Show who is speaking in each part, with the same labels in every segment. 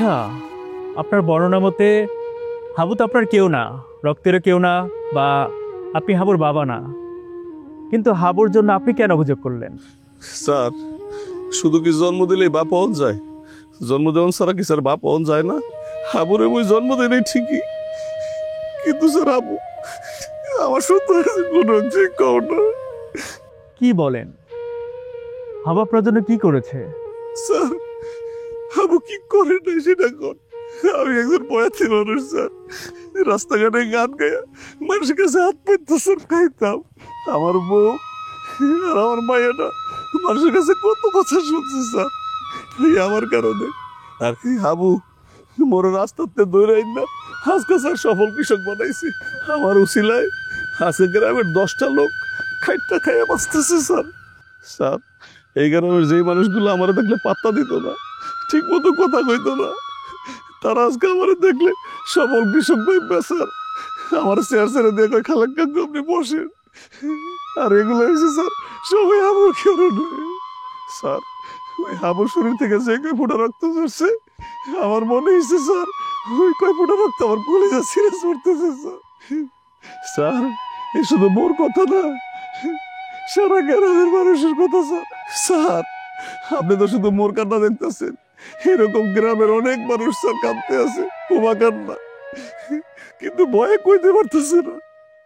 Speaker 1: আচ্ছা, আপনার বর্ণনা মতে হাবু তো আপনার কেউ না, রক্তেরও কেউ না, বা আপনি হাবুর বাবা না, কিন্তু হাবুর জন্য আপনি কেন অভিযোগ করলেন?
Speaker 2: স্যার, শুধু কি জন্ম দিলেই বাপ হন যায়? জন্ম দেওয়ান ছাড়া কি স্যার বাপ হন যায় না? হাবুরে ওই জন্ম দিলেই ঠিকই, কিন্তু স্যার হাবু আমার সন্তানের কোনো যোগ্য না।
Speaker 1: কি বলেন? হাবু আপনার জন্য কি করেছে?
Speaker 2: স্যার, হাবু কি করে না সেটা কোন? আমি একজন বয়াতি মানুষ স্যার, রাস্তাঘাটে গান গায়া মানুষের কাছে হাত পাইতো স্যার, খাইতাম। আমার বউ আর আমার মায়েরা মানুষের কাছে কত কথা শুনছি স্যার এই আমার কারণে। আর কি হাবু মোর রাস্তাতে দৌড়াই না আজকে স্যার সফল কৃষক বানাইছি। আমার উসিলায় আজকে গ্রামের 10টা লোক খাইটা খাইয়া বাঁচতেছে স্যার। স্যার, এই গ্রামের যেই মানুষগুলো আমার দেখলে পাত্তা দিত না, ঠিক মতো কথা কইতো না, তারা আজকে আমার দেখলে সফল কৃষক ভাইবা স্যার। আমার চেয়ার ছেড়ে দিয়ে কয় খালাক কাকু আপনি বসেন। আর এগুলো হয়েছে স্যার সবাই হাবুর কারণে। স্যার, ওই হাবুর শরীর থেকে যে কয় ফোঁটা রক্ত ঝরছে আমার মনে হয়েছে স্যার ওই কয় ফোঁটা রক্ত আমার কলিজা ছিঁড়ে পড়তেছে স্যার। স্যার, এই শুধু মোর কথা না, সারা গ্রামের মানুষের কথা স্যার। স্যার, আপনি তো শুধু মোর কান্না দেখতেছেন, এরকম গ্রামের অনেক মানুষ স্যার কাঁদতে আছে বোমা কান্না, কিন্তু ভয়ে কইতে পারতেছে না।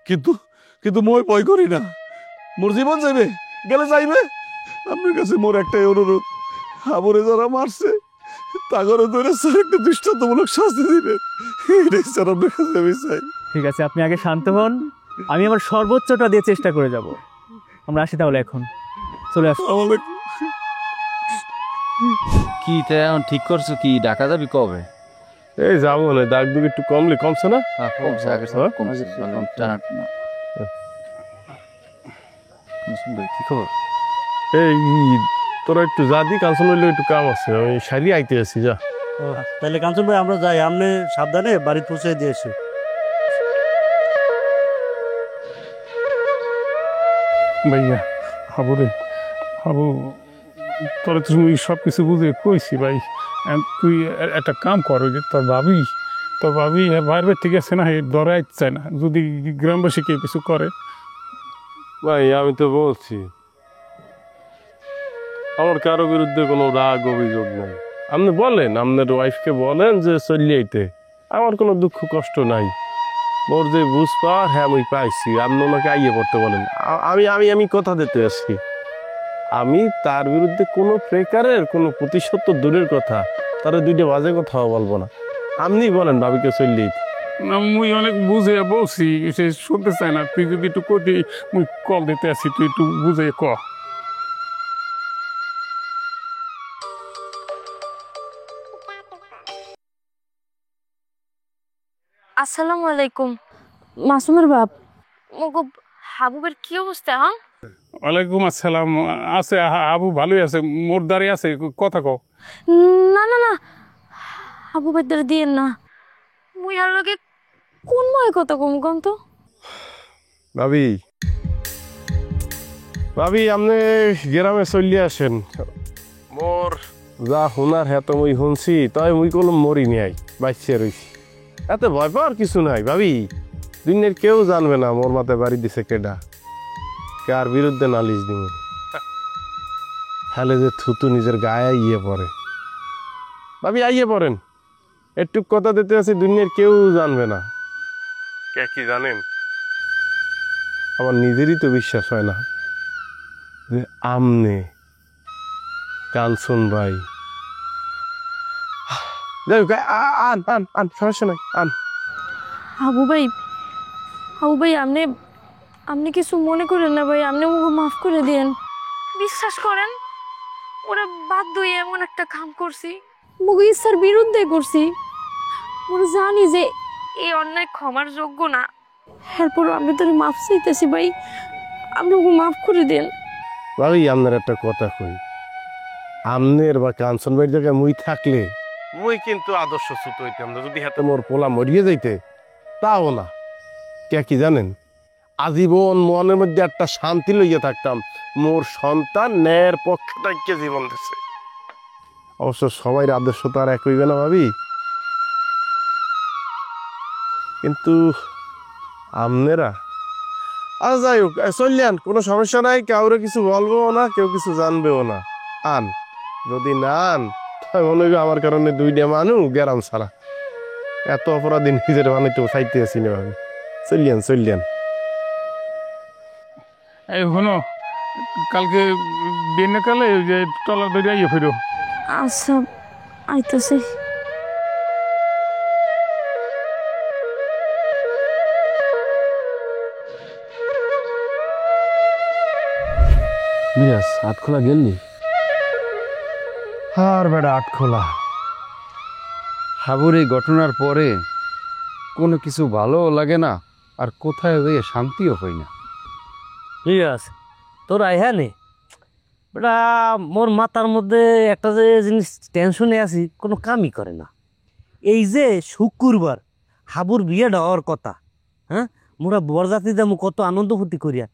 Speaker 2: কিন্তু কিন্তু মই ভয় করি না, মোর জীবন যাইবে গেলে যাইবে। আপনার কাছে মোর একটাই অনুরোধ, হাবুরে যারা মারছে তাগরে ধরে স্যার একটা দৃষ্টান্তমূলক শাস্তি দিবেন, এটাই স্যার আপনার কাছে আমি চাই।
Speaker 1: ঠিক আছে, আপনি আগে শান্ত হন, আমি আমার সর্বোচ্চটা দিয়ে চেষ্টা করে যাব। আমরা আসি তাহলে, এখন চলে আসুন।
Speaker 2: আমাদের
Speaker 3: কি তাই এখন ঠিক করছো? কি ঢাকা যাবি কবে?
Speaker 2: এই যাবো না, দাগ দুগ একটু কমছে না?
Speaker 3: কমছে, আগে
Speaker 2: হ্যাঁ?
Speaker 3: কমছে, টানা কি খবর?
Speaker 2: এই তোরা একটু যা দি, কাঞ্চন হইলে একটু কাম আছে, আমি সারি আইতে আছি। যা
Speaker 4: তাহলে কাঞ্চন ভাই আমরা যাই, আপনি সাবধানে বাড়ি পৌঁছে দিয়েছে।
Speaker 5: ভাইয়া, হাবুরে, হাবু তোর তুমি সব কিছু বুঝে কইছি ভাই। তুই একটা কাম কর, যে তোর ভাবি বাইরে ঠিক আছে না, ডরে আইতে চায় না, যদি গ্রামবাসী কেউ কিছু করে।
Speaker 2: ভাই, আমি তো বলছি আমার কারো বিরুদ্ধে কোনো রাগ অভিযোগ নেই। আপনি বলেন, আপনার ওয়াইফকে বলেন যে চলিয়ে আইতে, আমার কোনো দুঃখ কষ্ট নাই। মোর যে বুঝ পাওয়ার হ্যাঁ আমি পাইছি, আপনি ওনাকে আইয়ে পড়তে বলেন। আমি আমি আমি কথা দিতে আসছি, আমি তার বিরুদ্ধে কোনো প্রকারের কোনো প্রতিশোধ তো দূরের কথা, তারা দুইটা বাজে কথাও বলবো না। আপনি বলেন ভাবিকে চলিয়ে আইতে।
Speaker 5: না, মুই অনেক বুঝে বলছি, সে শুনতে চায় না। তুই যদি একটু কটি, মুই কল দিতে আসি, তুই একটু বুঝে ক।
Speaker 6: আসসালামু আলাইকুম। মাসুমের বাপ, মগো হাবুবের কি অবস্থা? হ্যাঁ,
Speaker 5: ওয়ালাইকুম আসসালাম। আছে, আবু ভালোই আছে, মোর দাঁড়িয়ে আছে, কথা কও।
Speaker 6: না না না, হাবুবের দ্বারা দিয়েন না, মুই আর লগে কোন ময় কথা কম কম তো।
Speaker 2: ভাবি, ভাবি আপনি গ্রামে চলিয়ে আসেন, মোর যা শুনার হ্যাঁ তো মুই শুনছি, তাই মুই কোনো মরি নাই, বাঁচিয়ে রইছি। এত ভয় পাওয়ার কিছু নাই ভাবি, দুনিয়ার কেউ জানবে না মোর মাথায় বাড়ি দিছে কেডা, কার বিরুদ্ধে নালিশ দিব। হ্যালে যে থুতু নিজের গায়ে ইয়ে পড়ে। ভাবি আইয়ে পড়েন, একটু কথা দিতে আছি, দুনিয়ার কেউ জানবে না। কে কি জানেন, আমার নিজেরই তো বিশ্বাস হয় না যে আমনে কাঞ্চন ভাই, যাই হোক, আন আন আন, সমস্যা নাই, আন।
Speaker 6: হাবু ভাই, হাবু ভাই, আপনি আপনি কিছু মনে করেন না ভাই, আপনি ওকে মাফ করে দেন। বিশ্বাস করেন, ওরা বাধ্য হয়ে এমন একটা কাম করছি, মুগো ইচ্ছার বিরুদ্ধে করছি। ওরা জানি যে এই অন্যায় ক্ষমার যোগ্য না, এরপরও আমি তোর মাফ চাইতেছি ভাই, আপনি ওকে মাফ করে দেন।
Speaker 2: ভাবি আপনার একটা কথা কই, আমনের বা কাঞ্চন ভাইয়ের জায়গায় মুই থাকলে মুই কিন্তু আদর্শ ছুত হইতাম না, যদি হাতে মোর পোলা মরিয়ে যাইতে তাও না। কে কি জানেন, আজীবন মনের মধ্যে একটা শান্তি লইয়া থাকতাম, মোর সন্তান ন্যায়ের পক্ষে জীবন দিচ্ছে। অবশ্য সবাই আদর্শ তো আর এক হইবে না ভাবি। কিন্তু আপনারা আর যাই হোক চললেন, কোনো সমস্যা নাই, কাউরে কিছু বলবো না, কেউ কিছু জানবেও না। আন যদি না আন তাই মনে হয় আমার কারণে 2টা মানুষ গেরাম ছাড়া এত অপরাধী নিজের বানাইতে চাইতে আসি না আমি। চললেন
Speaker 5: এই শোনো, কালকে দিনে কালে ওই যে টলার ধরে আইয়ে ফিরো।
Speaker 6: আচ্ছা আইতাছে।
Speaker 3: মিরাজ হাত খোলা গেলনি?
Speaker 2: আর বেড়া আট খোলা।
Speaker 3: হাবুর এই ঘটনার পরে কোনো কিছু ভালো লাগে না, আর কোথায় যেয়ে শান্তিও হয় না।
Speaker 4: ঠিক আছে তোর আইহা নে বেটা, মোর মাথার মধ্যে একটা যে জিনিস টেনশনে আছি, কোনো কামই করে না। এই যে শুক্রবার হাবুর বিয়েটা হওয়ার কথা, হ্যাঁ মোরা বরযাত্রী দামু কত আনন্দ ফুর্তি করিয়া,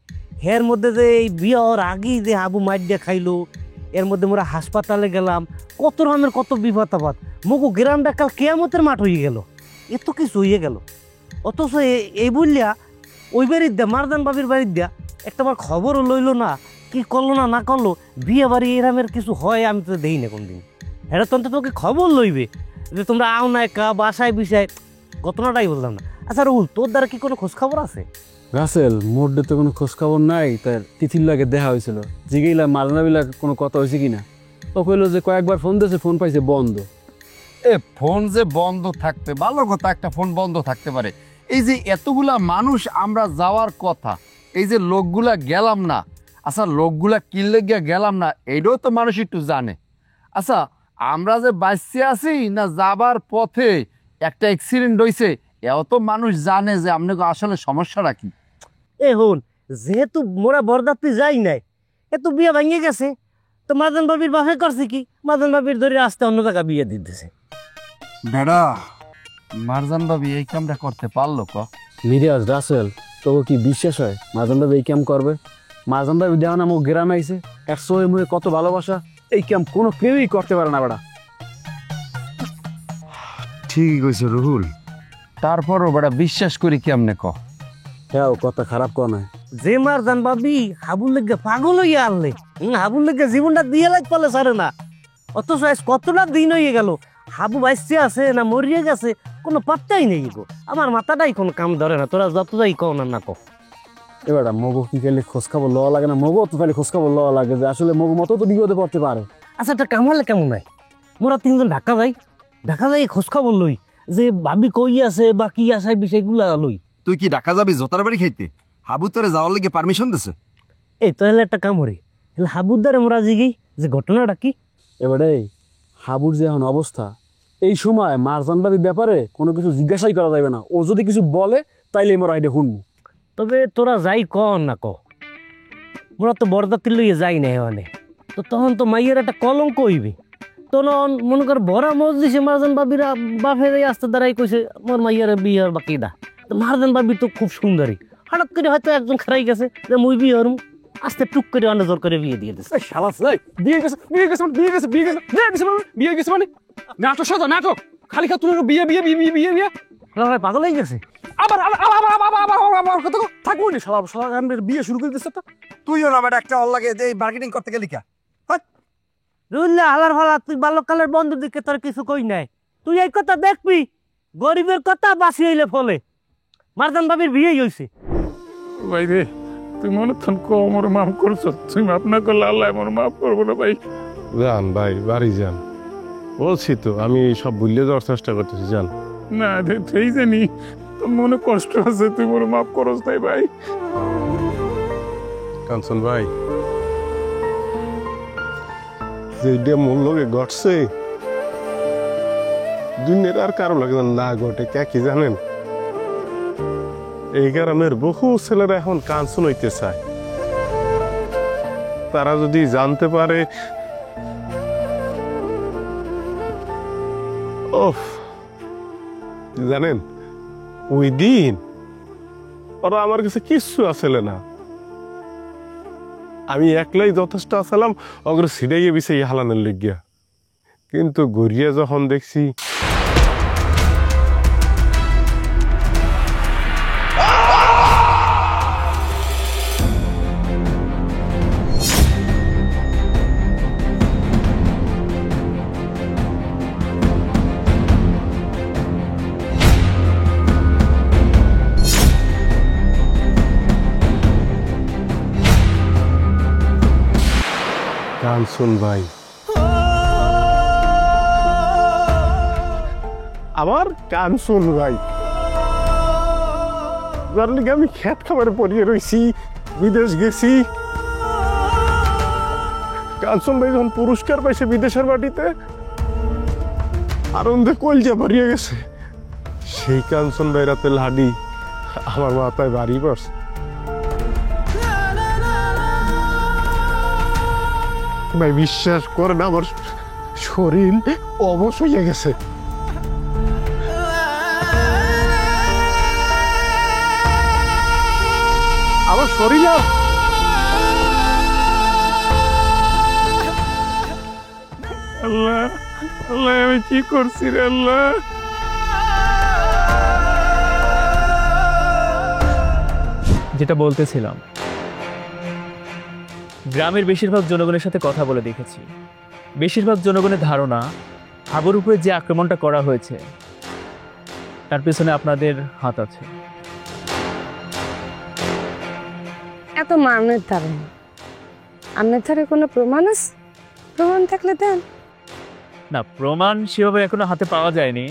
Speaker 4: এর মধ্যে যে এই বিয়ে হওয়ার আগেই যে হাবু মাইট দিয়ে খাইলো, এর মধ্যে মোরা হাসপাতালে গেলাম, কত রকমের কত বিপদ আপদ, মগু গ্রামটা কাল কেয়ামতের মাঠ হয়ে গেল, এত কিছু হয়ে গেল। অথচ এই বললিয়া ওই বাড়ির দিয়া মারদান বাবির বাড়ির দিয়া একটাবার খবরও লইলো না, কি করলো না করলো, বিয়ে বাড়ি এরামের কিছু হয় আমি তো দেই না কোনদিন। এটা তো তোকে খবর লইবে যে তোমরা আও না একা বাসায় বিষয়, ঘটনাটাই বললাম না। আচ্ছা রুল, তোর দ্বারা কি কোনো খোঁজ খবর আছে?
Speaker 3: রাসেল মোড়ে তো কোনো খোঁজ খবর নাই, তার তিথির লাগে দেখা হয়েছিল, জিগেইলা মালনাবিলা কোনো কথা হয়েছে কিনা। ও কইলো যে কয়েকবার ফোন দিয়েছে, ফোন পাইছে বন্ধ।
Speaker 7: ফোন যে বন্ধ থাকতে ভালো কথা, একটা ফোন বন্ধ থাকতে পারে। এই যে এতগুলা মানুষ আমরা যাওয়ার কথা, এই যে লোকগুলা গেলাম না, আচ্ছা লোকগুলা কিনলে গিয়া গেলাম না, এইটাও তো মানুষ একটু জানে। আচ্ছা আমরা যে বাঁচতে আছি না যাবার পথে একটা অ্যাক্সিডেন্ট হয়েছে, এও তো মানুষ জানে যে আপনাকে আসলে সমস্যাটা কি।
Speaker 4: এ হন, যেহেতু মোরা বরযাত্রী যাই নাই, এত বিয়ে ভাঙিয়ে গেছে, তো মাদান বাবির বাপে করছে কি, মাদান বাবির ধরে আসতে অন্য জায়গা বিয়ে দিতেছে।
Speaker 7: বেড়া মারজান বাবি এই কামটা করতে পারলো ক?
Speaker 3: মিরাজ রাসেল তোকে কি বিশ্বাস হয় মারজান ভাই এই ক্যাম্প করবে? মারজান ভাই দেওয়া নাম ও গ্রামে আইছে, 100 মুয়ে কত ভালোবাসা, এই ক্যাম্প কোনো কেউই করতে পারে না বেড়া।
Speaker 7: ঠিকই কইছে রুহুল, তারপরও বেড়া বিশ্বাস করি কেমনে ক?
Speaker 3: হ্যাঁ ও কথা খারাপ কর নয়।
Speaker 4: যে মারজান বাবি হাবুর লেগে পাগল হইয়া আনলে, হাবুর লেগে জীবনটা দিয়ে লাগ পালে সারে না। অথচ আজ কতটা দিন হয়ে গেল, হাবু বাইসে আছে না মরিয়ে গেছে কোনো পাত্তাই নেই গো। আমার মাথাটাই কোনো কাম ধরে না, তোরা যতটাই কও না কো।
Speaker 3: এবার মগু কি গেলে খোঁজ খবর লওয়া লাগে না? মগু তো তাহলে খোঁজ খবর লওয়া লাগে যে আসলে মগু মতো তো বিপদে পড়তে পারে।
Speaker 4: আচ্ছা একটা কাম হলে কেমন হয়, মোরা 3জন ঢাকা যাই, ঢাকা যাই খোঁজ খবর লই যে ভাবি কই আছে বা কি আছে বিষয়গুলা লই।
Speaker 7: তুই কি ঢাকা যাবি জোতার বাড়ি খাইতে? হাবু তোরে যাওয়ার লেগে পারমিশন দিছে?
Speaker 4: এই তাহলে একটা কাম করি, হাবুর দ্বারে মোরা জিগেই যে ঘটনাটা কি।
Speaker 3: এবারে হাবুর যে এখন অবস্থা, এই সময় মারজান বাবির ব্যাপারে কোনো কিছু জিজ্ঞাসাই করা যাবে না। ও যদি কিছু বলে তাইলে মোরা এটা শুনবো।
Speaker 4: তবে তোরা যাই ক না ক, মোরা তো বরযাত্রী লইয়ে যাই না এখানে, তো তখন তো মাইয়ের একটা কলঙ্ক হইবে। তখন মনে কর ভরা মজলিসে মারজান বাবিরা বাপে আসতে দাঁড়াই কইছে মোর মাইয়ার বিয়ে বাকি দা। তো মারজান বাবি তো খুব সুন্দরী, হঠাৎ করে হয়তো একজন খারাই গেছে যে মুই বিয়ে হরম, আস্তে টুক করে অনেক জোর করে বিয়ে দিয়ে দিচ্ছে।
Speaker 5: বিয়ে গেছে মানে নাটক সাজা নাটক, খালি খা তুই বিয়ে বিয়ে বিয়ে বিয়ে বিয়ে
Speaker 4: পাগল হয়ে গেছে।
Speaker 5: আবার কথা থাকবো না, সারা সারা বিয়ে শুরু করে দিচ্ছে।
Speaker 7: তুইও না বেটা একটা অল লাগে এই মার্কেটিং করতে গেলি কা?
Speaker 4: রুল্লা হালার ফালা, তুই বাল্যকালের বন্ধুর দিকে তোর কিছু কই নাই। তুই এই কথা দেখবি, গরিবের কথা বাঁচি হইলে ফলে। মারজান বাবির বিয়েই হয়েছে।
Speaker 5: ভাই রে, তুই মনে থন আমার মাফ করছো, তুমি মাফ না করলে আল্লাহ আমার মাফ করবো না ভাই।
Speaker 2: যান ভাই, বাড়ি যান। বলছি তো আমি সব ভুলে যাওয়ার চেষ্টা করতেছি, যান।
Speaker 5: না সেই জানি তোর মনে কষ্ট আছে, তুই মনে মাফ করস তাই ভাই।
Speaker 2: কাঞ্চন ভাই, যেটা মোর লগে ঘটছে দুনিয়ার আর কারো লাগে না ঘটে, কে কি জানেন? এই গ্রামের বহু ছেলেরা এখন কাঞ্চন হইতে চায়। তারা যদি জানতে পারে, ওফ জানেন ওই দিন ওরা আমার কাছে কিচ্ছু আসলে না, আমি একলাই যথেষ্ট আসলাম অগ্র সিডাইয়ে বিষে হালানের লেগিয়া। কিন্তু ঘুরিয়ে যখন দেখছি কাঞ্চন ভাই, আমার কাঞ্চন ভাই, যার লিগে আমি খেত খাবারে পড়িয়ে রয়েছি, বিদেশ গেছি। কাঞ্চন ভাই যখন পুরস্কার পাইছে বিদেশের মাটিতে, আনন্দে কলজা ভরিয়ে গেছে। সেই কাঞ্চন ভাই রাতে লাডি আমার মাথায় বাড়ি পড়ছে। ভাই বিশ্বাস করেন, আমার শরীর অবশ হয়ে গেছে। আমার শরীর আর
Speaker 5: আল্লাহ আল্লাহ, আমি কি করছি রে আল্লাহ।
Speaker 1: যেটা বলতেছিলাম, গ্রামের বেশিরভাগ জনগণের সাথে কথা বলে দেখেছি, বেশিরভাগ জনগণের ধারণা হাবুর উপরে যে আক্রমণটা করা হয়েছে তার পেছনে আপনাদের হাত আছে।
Speaker 8: এত মানের ধারণা, আপনার ধারে কোনো প্রমাণ আছে? প্রমাণ থাকলে দেন।
Speaker 1: না, প্রমাণ সেভাবে এখনো হাতে পাওয়া যায়নি,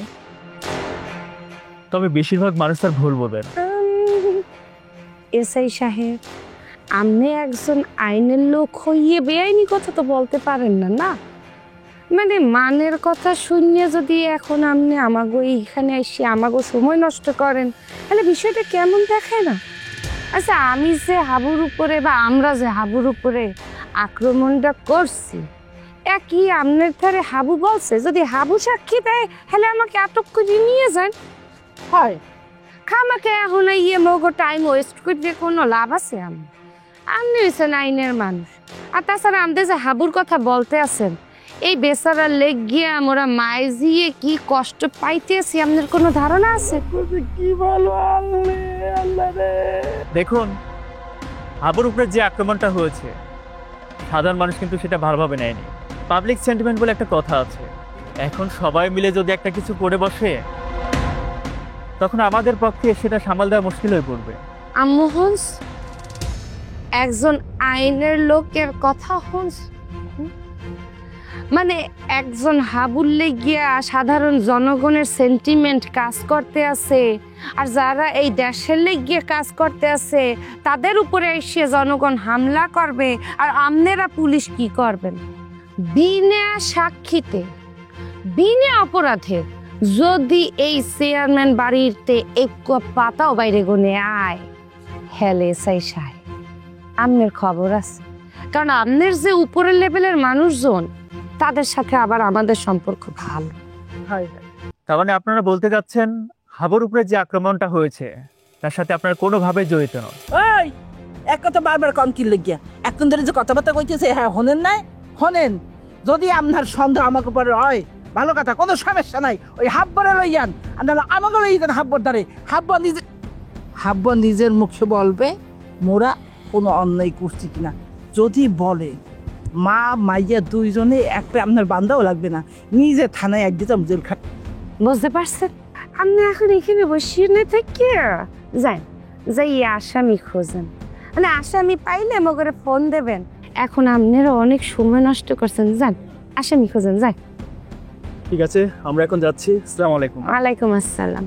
Speaker 1: তবে বেশিরভাগ মানুষ তার ভুল বলবে না।
Speaker 8: এসআই সাহেব, আপনি একজন আইনের লোক হইয়ে বেআইনি কথা তো বলতে পারেন না, না? মানে মানের কথা শুনিয়ে যদি এখন আপনি আমাগো এইখানে এসে আমাগো সময় নষ্ট করেন, তাহলে বিষয়টা কেমন দেখায় না? আচ্ছা, আমি যে হাবুর উপরে বা আমরা যে হাবুর উপরে আক্রমণটা করছি, একই আপনার ধারে হাবু বলছে, যদি হাবু সাক্ষী দেয় তাহলে আমাকে আটক করে নিয়ে যান। হয় খামাকে এখন ইয়ে মগো টাইম ওয়েস্ট করতে কোনো লাভ আছে? আপনি হয়েছেন আইনের মানুষ। আর তাছাড়া আমাদের যে হাবুর কথা বলতে আছেন, এই বেচারা লেগ গিয়ে আমরা মায় জিয়ে কি কষ্ট পাইতেছি, আপনার কোনো ধারণা আছে?
Speaker 5: কি বলো আল্লাহ রে।
Speaker 1: দেখুন, হাবুর উপরে যে আক্রমণটা হয়েছে সাধারণ মানুষ কিন্তু সেটা ভালোভাবে নেয়নি। পাবলিক সেন্টিমেন্ট বলে একটা কথা আছে, এখন সবাই মিলে যদি একটা কিছু করে বসে তখন আমাদের পক্ষে সেটা সামাল দেওয়া মুশকিল হয়ে পড়বে।
Speaker 8: আম্মু হন্স, একজন আইনের লোকের কথা হন্স, মানে একজন হাবুল্লে গিয়া সাধারণ জনগণের সেন্টিমেন্ট কাজ করতে আছে, আর যারা এই দেশের লেগিয়ে কাজ করতে আছে তাদের উপরে এসে জনগণ হামলা করবে, আর আপনারা পুলিশ কি করবেন? বিনা সাক্ষীতে, বিনা অপরাধে যদি এই চেয়ারম্যান বাড়িতে এক পাতাও বাইরে গনে আয়, হেলে সাই সাই আপনার খবর আছে। কারণ আপনার যে উপরের লেভেলের মানুষজন, তাদের সাথে আবার আমাদের সম্পর্ক ভালো।
Speaker 1: তার মানে আপনারা বলতে যাচ্ছেন হাবুর উপরে যে আক্রমণটা হয়েছে তার সাথে আপনারা কোনোভাবে জড়িত নন?
Speaker 9: ওই এক কথা বারবার কম কি লাগিয়া এখন ধরে যে কথাবার্তা কইতেছে, হ্যাঁ হনেন নাই? হনেন, যদি আপনার সন্দেহ আমাকে উপরে হয় ভালো কথা, কোনো সমস্যা নাই, ওই হাব্বরে লইয়ান, আপনারা আমাকে লইয়ান হাব্বর দ্বারে। হাব্ব নিজের মুখে বলবে মোরা কোনো অন্যায় করছি কিনা। যদি বলে মা মাইয়া দুইজনে একটা আপনার বান্দাও লাগবে না, নিজে থানায় একদিন জেল খাট।
Speaker 8: বুঝতে পারছেন? আপনি এখন এখানে বসিয়ে না থেকে যান, যাই আসামি খোঁজেন, মানে আসামি পাইলে মগরে ফোন দেবেন। এখন আপনারা অনেক সময় নষ্ট করছেন, যান আসামি খোঁজেন, যান।
Speaker 1: ঠিক আছে, আমরা এখন যাচ্ছি। আসসালামু আলাইকুম।
Speaker 8: ওয়ালাইকুম আসসালাম।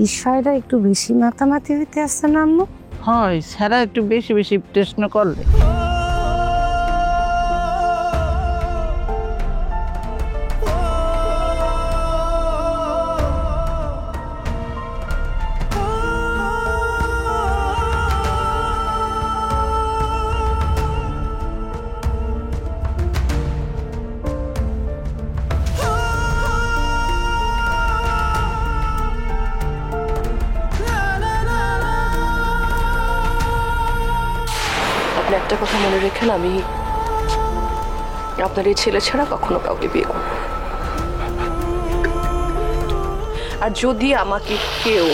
Speaker 8: বিষয়টা একটু বেশি মাতামাতি হইতে আসছে না আম্মু?
Speaker 9: হয় স্যারা একটু বেশি বেশি প্রশ্ন করলে।
Speaker 10: একটা কথা মনে রেখেন, আমি আপনার এই ছেলে ছাড়া কখনো কাউকে বিয়ে করব। আর যদি আমাকে কেউ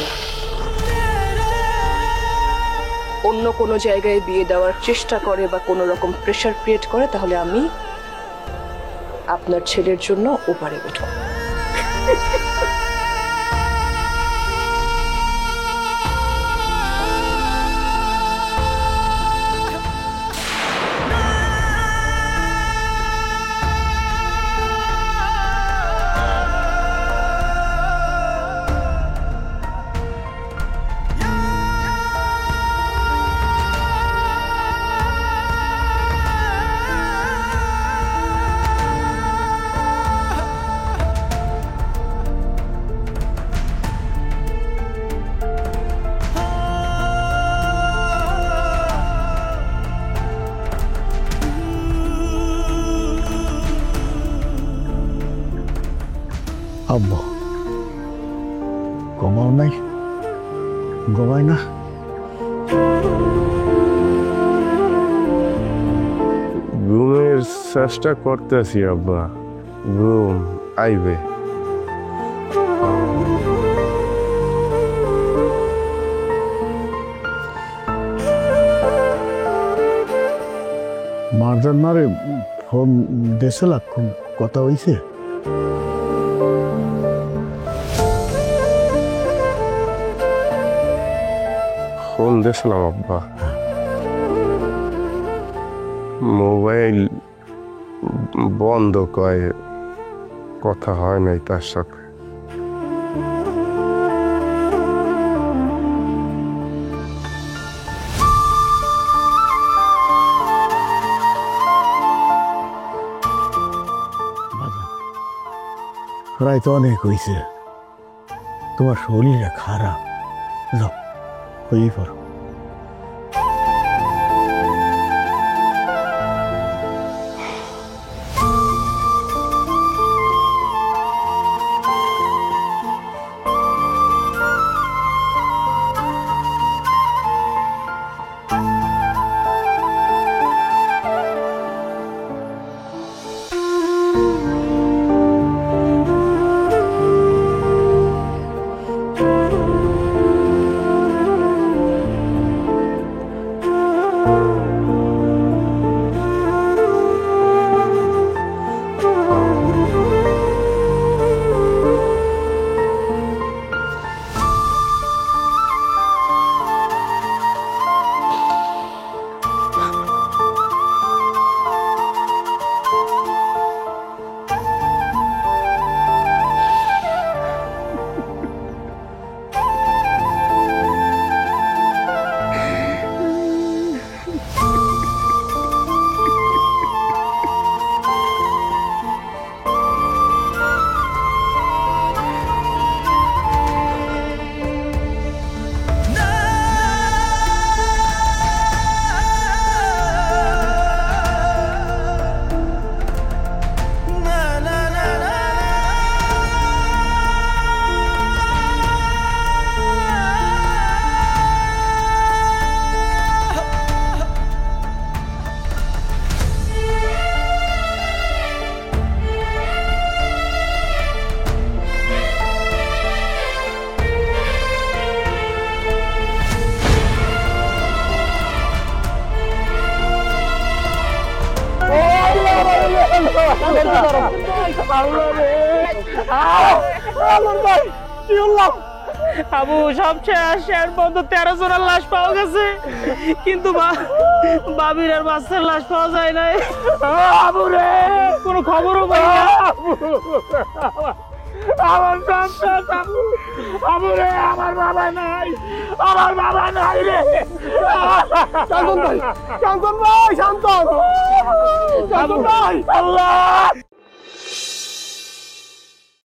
Speaker 10: অন্য কোনো জায়গায় বিয়ে দেওয়ার চেষ্টা করে বা কোনো রকম প্রেশার ক্রিয়েট করে, তাহলে আমি আপনার ছেলের জন্য ওপারে উঠব।
Speaker 2: ঘুমাও নাই? ঘুমাই না? ঘুমের চেষ্টা করতেছি আব্বা, ঘুম আইবে। মারজান মারে ফোন দেশে কথা হইছে? ফোন দিয়েছিলাম আব্বা, মোবাইল বন্ধ, কয় কথা হয় নাই তার সাথে। রায় তো অনেক হয়েছে, তোমার শরীরটা খারাপ, যাও হয়ে পড়ো।
Speaker 1: আবু সব শেষ, এর মধ্যে 13 জনের লাশ পাওয়া গেছে, কিন্তু বাবির আর বাচ্চার লাশ পাওয়া যায় নাই। আবু রে, কোনো খবরও পাই না। আমার সন্তান আবু, আবু রে, আমার বাবা নাই, আমার বাবা নাই রে। শান্তন ভাই, শান্তন ভাই, শান্তন, শান্তন ভাই, আল্লাহ।